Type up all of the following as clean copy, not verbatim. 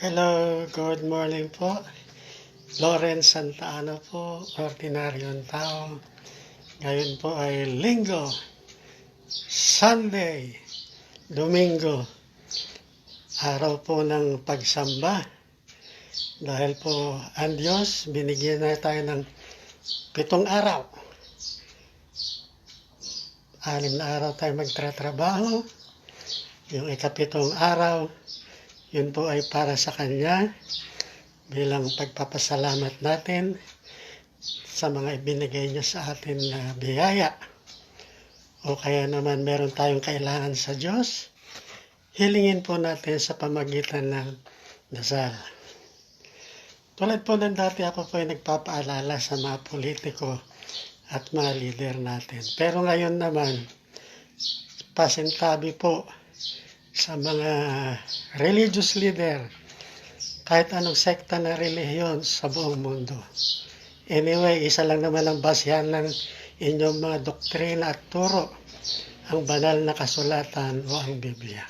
Hello, good morning po. Lawrence Santa Ana po, ordinaryong tao. Ngayon po ay Linggo, Sunday, Domingo, araw po ng pagsamba. Dahil po ang Diyos, binigyan na tayo ng 7 araw. 6 na araw tayo magtratrabaho. Yung ika-7 araw, yun po ay para sa Kanya bilang pagpapasalamat natin sa mga ibinigay niya sa atin na biyaya. O kaya naman meron tayong kailangan sa Diyos, hilingin po natin sa pamagitan ng dasal. Tulad po ng dati, ako po ay nagpapaalala sa mga politiko at mga leader natin. Pero ngayon naman, pasintabi po sa mga religious leader, kahit anong sekta na relihiyon sa buong mundo. Anyway, isa lang naman ang basihan ng inyong mga doktrina at turo, ang banal na kasulatan o ang Biblia.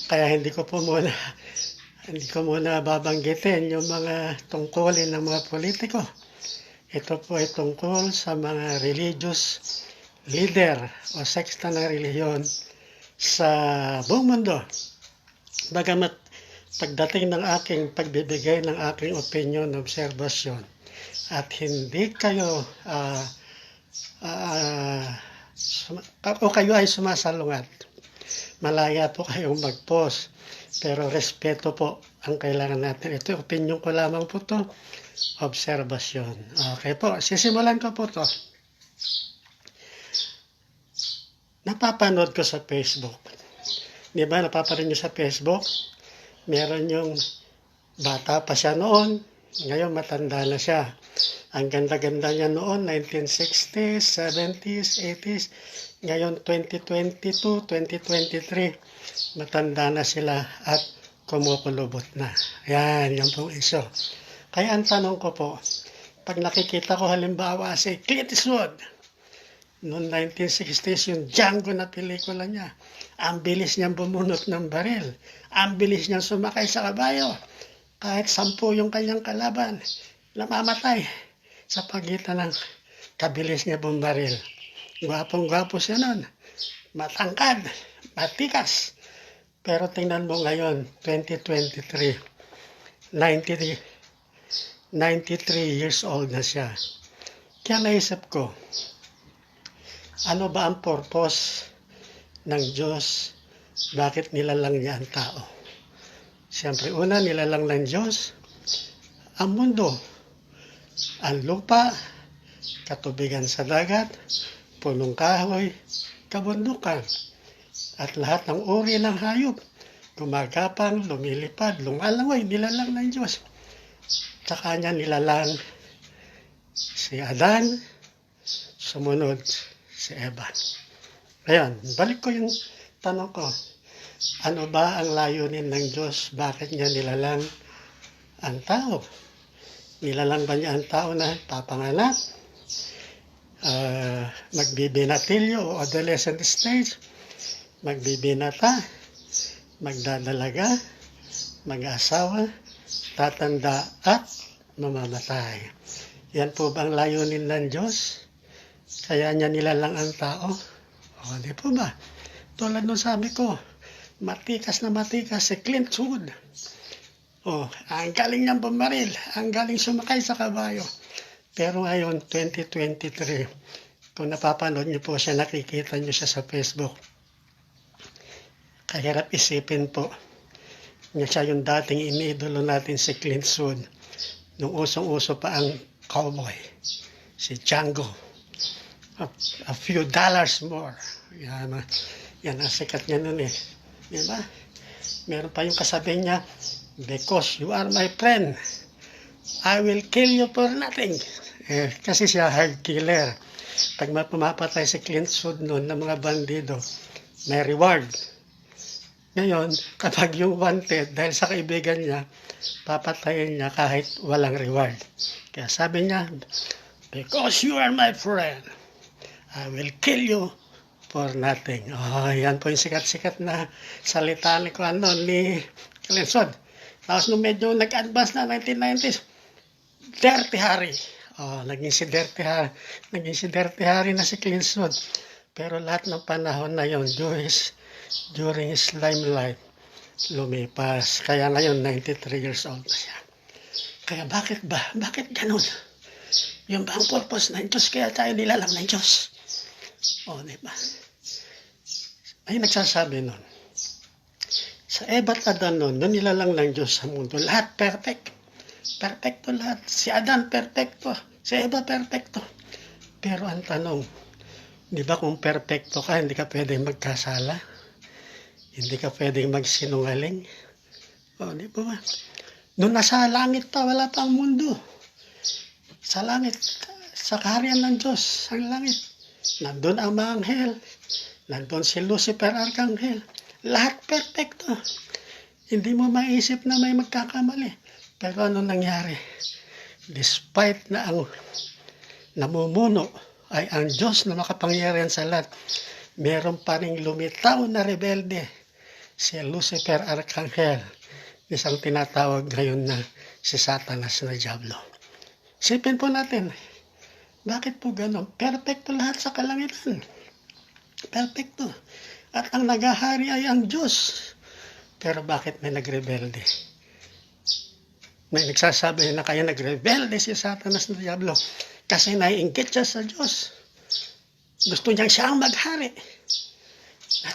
Kaya hindi ko muna babanggitin yung mga tungkulin ng mga politiko. Ito po ay tungkol sa mga religious leader o sekta ng relihiyon sa buong mundo. Bagamat pagdating ng aking pagbibigay ng aking opinion, obserbasyon, at hindi kayo o kayo ay sumasalungat, malaya po kayong mag-post, pero respeto po ang kailangan natin. Ito, opinion ko lamang po to, obserbasyon. Okay po, sisimulan ko po to. Napapanood ko sa Facebook. Di ba, napapanood nyo sa Facebook? Meron yung bata pa siya noon, ngayon matanda na siya. Ang ganda-ganda niya noon, 1960s, 70s, 80s. Ngayon, 2022, 2023, matanda na sila at kumukulubot na. Yan pong iso. Kaya ang tanong ko po, pag nakikita ko halimbawa si Clint Eastwood, noong 1960s, yung Django na pelikula niya, ang bilis niyang bumunot ng baril, ang bilis niyang sumakay sa kabayo, kahit 10 yung kanyang kalaban, namamatay sa pagitan ng kabilis niya bumaril. Gwapong-gwapo siya noon, matangkad, matikas. Pero tingnan mo ngayon, 2023, 93 years old na siya. Kaya naisip ko, ano ba ang purpose ng Diyos? Bakit nilalang niya ang tao? Siyempre, una, nilalang ng Diyos ang mundo, ang lupa, katubigan sa dagat, punong kahoy, kabundukan, at lahat ng uri ng hayop, gumagapang, lumilipad, lumalangoy, nilalang ng Diyos. Tsaka niya nilalang si Adan, sumunod si Eva. Ayan, balik ko yung tanong ko. Ano ba ang layunin ng Diyos? Bakit niya nilalang ang tao? Nilalang ba niya ang tao na papanganak? Magbibinatilyo o adolescent stage? Magbibinata? Magdadalaga? Mag-asawa? Tatanda at mamamatay? Yan po ba ang layunin ng Diyos? Kaya niya nilalang ang tao? O, di po ba? Tulad nung sabi ko, matikas si Clint Eastwood. O, ang galing niyang bumaril, ang galing sumakay sa kabayo. Pero ngayon, 2023, kung napapanood niyo po siya, nakikita niyo siya sa Facebook, kahirap isipin po, niya siya yung dating iniidolo natin si Clint Eastwood, nung usong-uso pa ang cowboy, si Django. A few dollars more. Yan ang sikat niya nun eh. Diba? Meron pa yung kasabi niya, because you are my friend, I will kill you for nothing. Kasi siya hard killer. Pag pumapatay si Clint Eastwood nun ng mga bandido, may reward. Ngayon, kapag yung wanted, dahil sa kaibigan niya, papatayin niya kahit walang reward. Kaya sabi niya, because you are my friend, I will kill you for nothing. Yan po yung sikat-sikat na salita ni Clint Eastwood. Tapos nung medyo nag-advance na 1990s, Dirty Harry. Naging si Dirty Harry. Naging si Dirty Harry na si Clint Eastwood. Pero lahat ng panahon na yon during his limelight, lumipas. Kaya ngayon, 93 years old na siya. Kaya bakit ba? Bakit ganun? Yung ba ang purpose ng Diyos? Kaya tayo nilalang ng Diyos. Diba? Ay nagsasabi nun. Sa Eva at Adan nun nilalang ng Diyos sa mundo. Lahat perfect. Perfecto lahat. Si Adan perfecto. Si Eva perfecto. Pero ang tanong, di ba kung perfecto ka, hindi ka pwedeng magkasala? Hindi ka pwedeng magsinungaling? Di ba? Noon nasa langit pa, wala pa ang mundo. Sa langit, sa kaharian ng Diyos, ang langit. Nandun ang mga anghel. Nandun si Lucifer, Arkanghel. Lahat perfecto. Hindi mo maisip na may magkakamali. Pero ano nangyari? Despite na ang namumuno ay ang Diyos na makapangyarihan sa lahat, meron pa ring lumitaw na rebelde, si Lucifer, Arkanghel, isang tinatawag ngayon na si Satanas na Diablo. Isipin po natin, bakit po gano'n? Perfecto lahat sa kalangitan. Perfecto. At ang naghahari ay ang Diyos. Pero bakit may nagrebelde? May nagsasabi na kaya nagrebelde si Satanas na Diablo kasi naiinggit siya sa Diyos. Gusto niyang siya ang maghari.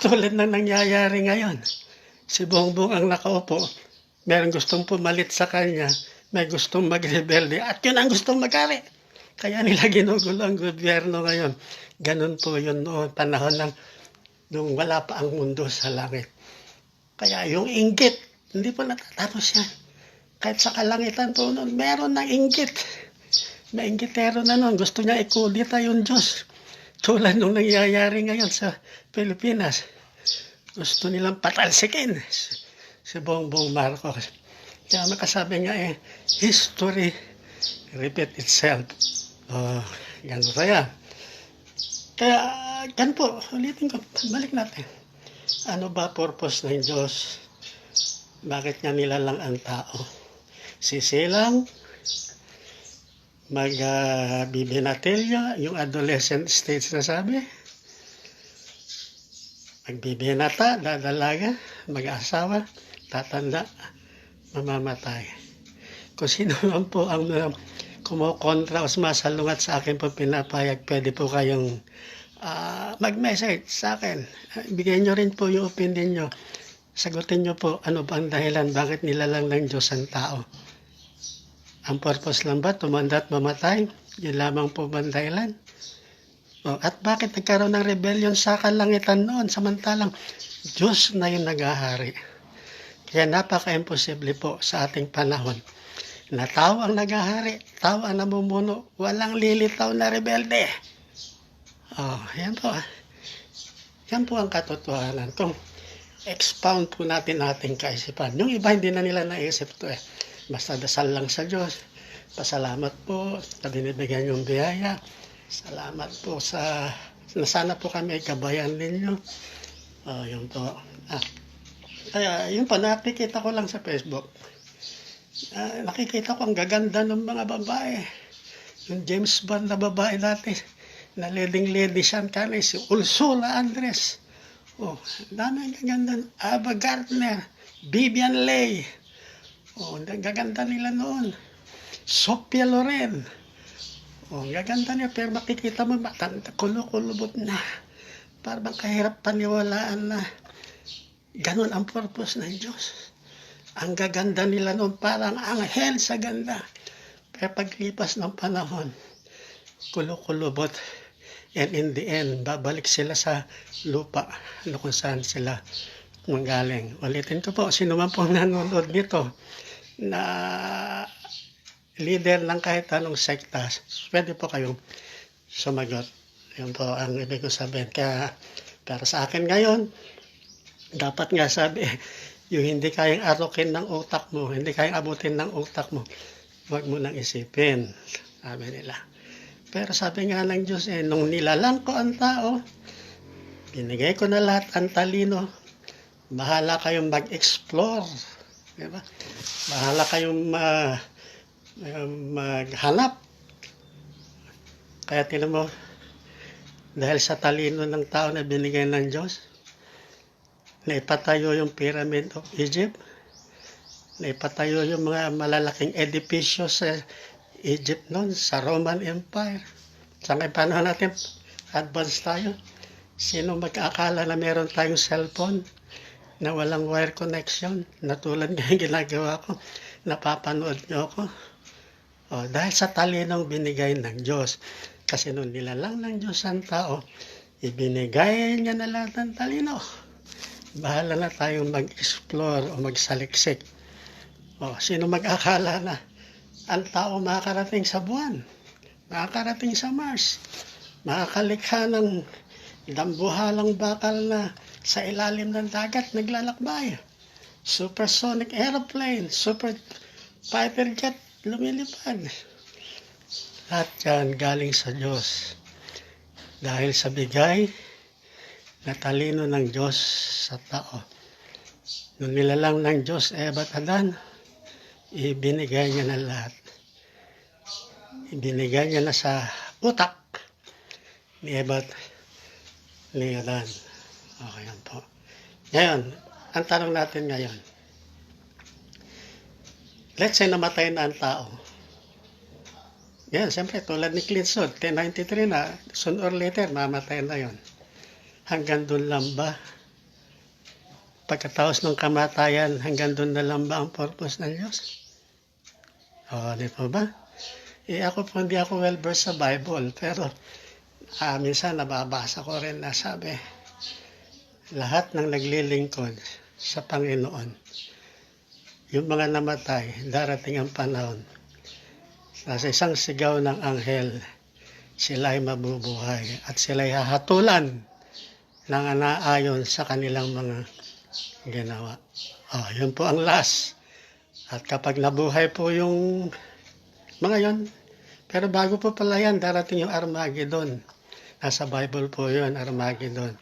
Tulad ng nangyayari ngayon. Si Bongbong ang nakaupo. Meron gustong pumalit sa kanya. May gustong magrebelde. At yun ang gustong maghari. Kaya nila ginugulo ang gobyerno ngayon. Ganun po yun noon. Panahon ng nung wala pa ang mundo sa langit. Kaya yung inggit, hindi po natatapos yan. Kahit sa kalangitan po noon, meron ng inggit. May inggitero na noon. Gusto niya ikudita yung Diyos. Tulad nung nangyayari ngayon sa Pilipinas. Gusto nilang patalsikin si Bongbong Marcos. Kaya makasabi nga history repeat itself. Ganun kaya. Kaya, gan po, ulitin ko, balik natin. Ano ba purpose ng Diyos? Bakit niya nilalang ang tao? Sisilang, magbibinatilyo, yung adolescent stage na sabi. Magbibinata, dadalaga, mag-asawa, tatanda, mamamatay. Kung sino man po ang kumukontra o sumasalungat sa akin po pinapayag, pwede po kayong mag-message sa akin. Bigyan nyo rin po yung opinion nyo. Sagutin nyo po ano ba ang dahilan, bakit nilalang ng Diyos ang tao. Ang purpose lang ba, tumanda at mamatay? Yun lamang po ba ang dahilan? At bakit nagkaroon ng rebellion sa kalangitan noon, samantalang Diyos na yung naghahari? Kaya napaka-imposible po sa ating panahon na tao ang naghahari, tao ang namumuno, walang lilitaw na rebelde. Yan po. Yan po ang katotohanan. Kung expound po natin ating kaisipan. Yung iba hindi na nila naisip to Basta dasal lang sa Diyos. Pasalamat po sa binibigyan yung biyaya. Salamat po sa sana po kami ay kabayan ninyo. Yun po. Kaya yun po, nakikita ko lang sa Facebook. Nakikita ko ang gaganda ng mga babae. Yung James Bond na babae dati, na leading-lady siya, si Ursula Andres. Dami ang gaganda. Ava Gardner, Vivian Leigh. Ang gaganda nila noon. Sophia Loren. Ang gaganda niya, pero makikita mo, matanda, kulubot na. Parang kahirap paniwalaan na ganun ang purpose ng Diyos. Ang gaganda nila noon, parang anghel sa ganda. Pero paglipas ng panahon, kulubot. And in the end, babalik sila sa lupa kung saan sila manggaling. Ulitin ko po, sino man pong nanonood nito na leader ng kahit anong sekta, pwede po kayong sumagot. Yun po ang ibig ko sabihin. Kaya para sa akin ngayon, dapat nga sabi, yung hindi kayang arukin ng utak mo, hindi kayang abutin ng utak mo, huwag mo nang isipin, sabi nila. Pero sabi nga ng Diyos, nung nilalang ko ang tao, binigay ko na lahat ang talino, bahala kayong mag-explore Diba? Bahala kayong maghanap. Kaya tinan mo, dahil sa talino ng tao na binigay ng Diyos, naipatayo yung Pyramid of Egypt, naipatayo yung mga malalaking edipisyo sa Egypt noon, sa Roman Empire. Sa ngayon, paano natin advance tayo? Sino mag-aakala na meron tayong cellphone na walang wire connection, na tulad ng ginagawa ko, napapanood nyo ako? Dahil sa talinong binigay ng Diyos. Kasi nung nilalang ng Diyos ang tao, ibinigay niya na lahat ng talino. Bahala na tayong mag-explore o magsaliksik. Sino mag-akala na ang tao makakarating sa buwan, makakarating sa Mars, makakalikha ng dambuhalang bakal na sa ilalim ng dagat naglalakbay, supersonic airplane, super fighter jet, lumilipad. Lahat yan galing sa Diyos. Dahil sa bigay na talino ng Diyos sa tao. Nung nilalang ng Diyos, Eva at Adan, ibinigay niya na lahat. Ibinigay niya na sa utak ni Eva at ni Adan. Okay yan po. Ngayon, ang tanong natin ngayon, let's say namatay na ang tao. Yan, siyempre, tulad ni Clint Eastwood, 1093 na, sooner or later, mamatay na yon. Hanggang doon lang ba? Pagkatapos ng kamatayan, hanggang doon na lang ba ang purpose ng Diyos? Di po ba? Ako po, hindi ako well-versed sa Bible, pero minsan nababasa ko rin na sabi, lahat ng naglilingkod sa Panginoon, yung mga namatay, darating ang panahon, nasa isang sigaw ng anghel, sila ay mabubuhay at sila ay hahatulan ng naayon sa kanilang mga ginawa. Yun po ang last. At kapag nabuhay po yung mga yon, pero bago po pala yan, darating yung Armageddon. Nasa Bible po yun, Armageddon.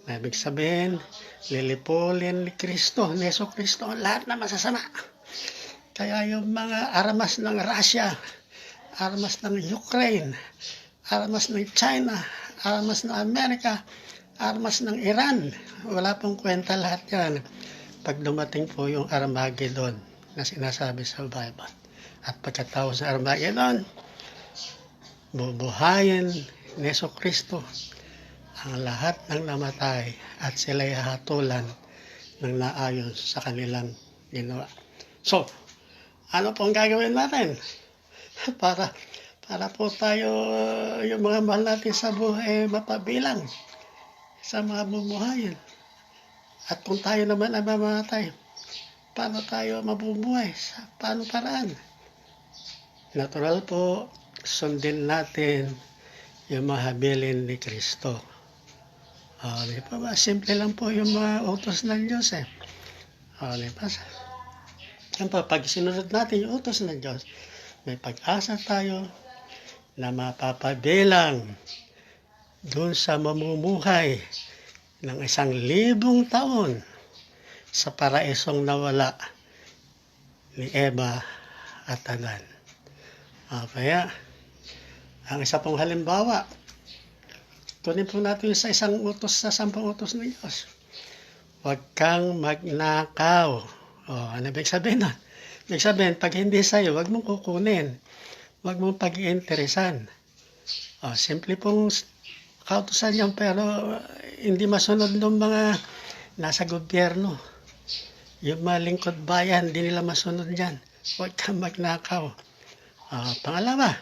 Ibig sabihin, lilipulin ni Kristo, ni Yesu Kristo, lahat na masasama. Kaya yung mga armas ng Russia, armas ng Ukraine, armas ng China, armas ng Amerika, armas ng Iran, wala pong kwenta lahat yan pag dumating po yung Armageddon na sinasabi sa Bible. At pagkatapos sa Armageddon, bubuhayin ni Yesu Kristo ang lahat ng namatay at sila'y hahatulan ng naayon sa kanilang ginawa. So, ano po ang gagawin natin? Para po tayo, yung mga mahal natin sa buhay, mapabilang sa mga bumuhayin. At kung tayo naman ay mamatay, paano tayo mabubuhay? Paano paraan? Natural po, sundin natin yung mga habilin ni Kristo. Di ba? Simple lang po yung mga utos ng Diyos eh. Di ba? Pag sinunod natin yung utos ng Diyos, may pag-asa tayo na mapapabilang doon sa mamumuhay ng 1,000 taon sa paraisong nawala ni Eva at Adan. Kaya, ang isa pong halimbawa, tunin po natin sa isang utos sa 10 utos ng Diyos. Huwag kang magnakaw. Ano ibig sabihin na? Ibig sabihin, pag hindi sa'yo, huwag mong kukunin. Huwag mong pag-iinteresan. Simple pong kautusan yan, pero hindi masunod ng mga nasa gobyerno. Yung mga lingkod bayan, hindi nila masunod yan. Huwag kang magnakaw. Pangalawa,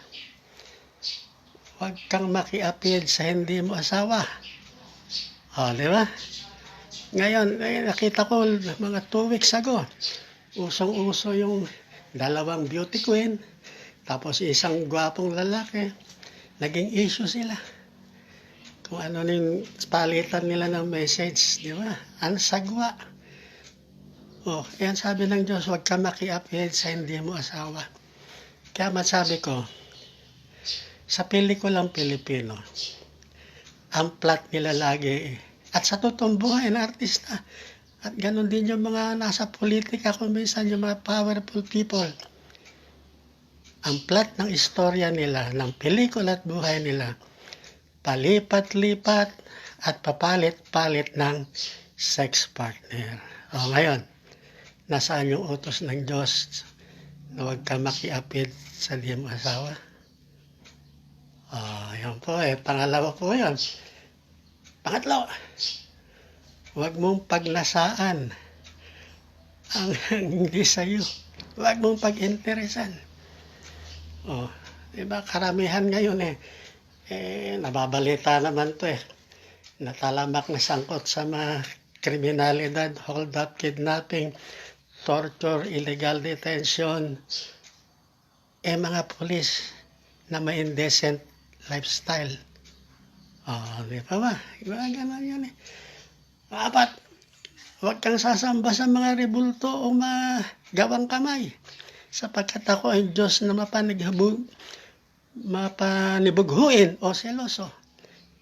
huwag kang makiapid sa hindi mo asawa. Di ba? Ngayon, nakita ko mga 2 weeks ago, usong-uso yung 2 beauty queen, tapos isang gwapong lalaki, naging issue sila. Kung ano yung palitan nila ng message, di ba? Ang sagwa. Yan sabi ng Diyos, huwag ka makiapid sa hindi mo asawa. Kaya masabi ko, sa pelikulang Pilipino, ang plot nila lagi, at sa totoong buhay na artista, At ganun din yung mga nasa politika kung minsan yung mga powerful people. Ang plot ng istorya nila, ng pelikula at buhay nila, palipat-lipat at papalit-palit ng sex partner. O ngayon, nasaan yung utos ng Diyos na huwag ka makiapid sa di mo asawa? Yan po pangalawa po yan. Pangatlo, huwag mong paglasaan ang hindi sa'yo. Huwag mong pag-interesan. Diba karamihan ngayon nababalita naman to natalamak na sangkot sa mga kriminalidad, hold up, kidnapping, torture, illegal detention, mga pulis na may indecent lifestyle. Di ba? Iba ganun yun Apat, huwag kang sasamba sa mga rebulto o mga gawang kamay. Sapagkat ako ay Diyos na mapanibughuin o seloso.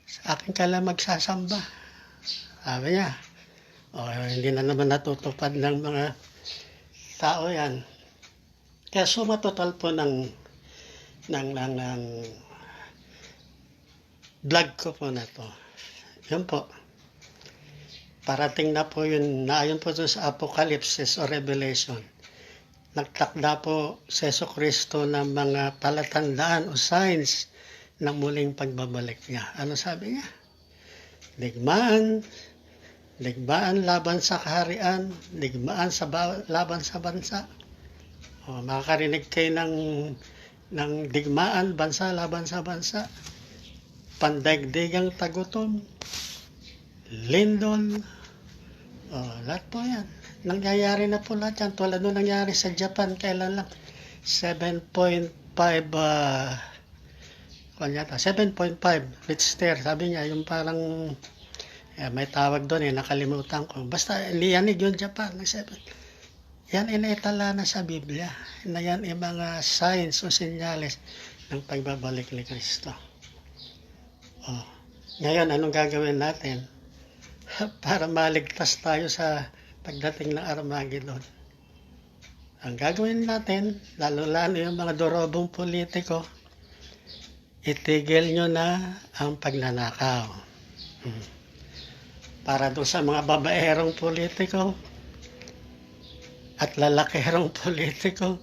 Sa akin ka lang magsasamba. Sabi niya. Hindi na naman natutupad ng mga tao yan. Kaya sumatotal po ng vlog ko po na to. Yun po. Parating na po yun, naayon po doon sa Apocalypse o Revelation. Nagtakda po si Jesucristo ng mga palatandaan o signs ng muling pagbabalik niya. Ano sabi niya? Digmaan laban sa kaharian, digmaan laban sa bansa. Makakarinig kayo ng digmaan, bansa laban sa bansa. Pandaigdigang tagutom, lindol, lahat po yan. Nangyayari na po lahat yan. Tulad nung nangyari sa Japan, kailan lang 7.5 Richter. Sabi niya, yung parang may tawag doon nakalimutan ko. Basta liyanig yung Japan. Yan inaitala na sa Biblia. Na yan mga signs o senyales ng pagbabalik ni Kristo. Ngayon, anong gagawin natin para maligtas tayo sa pagdating ng Armageddon? Ang gagawin natin, lalo-lalo yung mga dorobong politiko, itigil nyo na ang pagnanakaw. Para doon sa mga babaerong politiko at lalakerong politiko,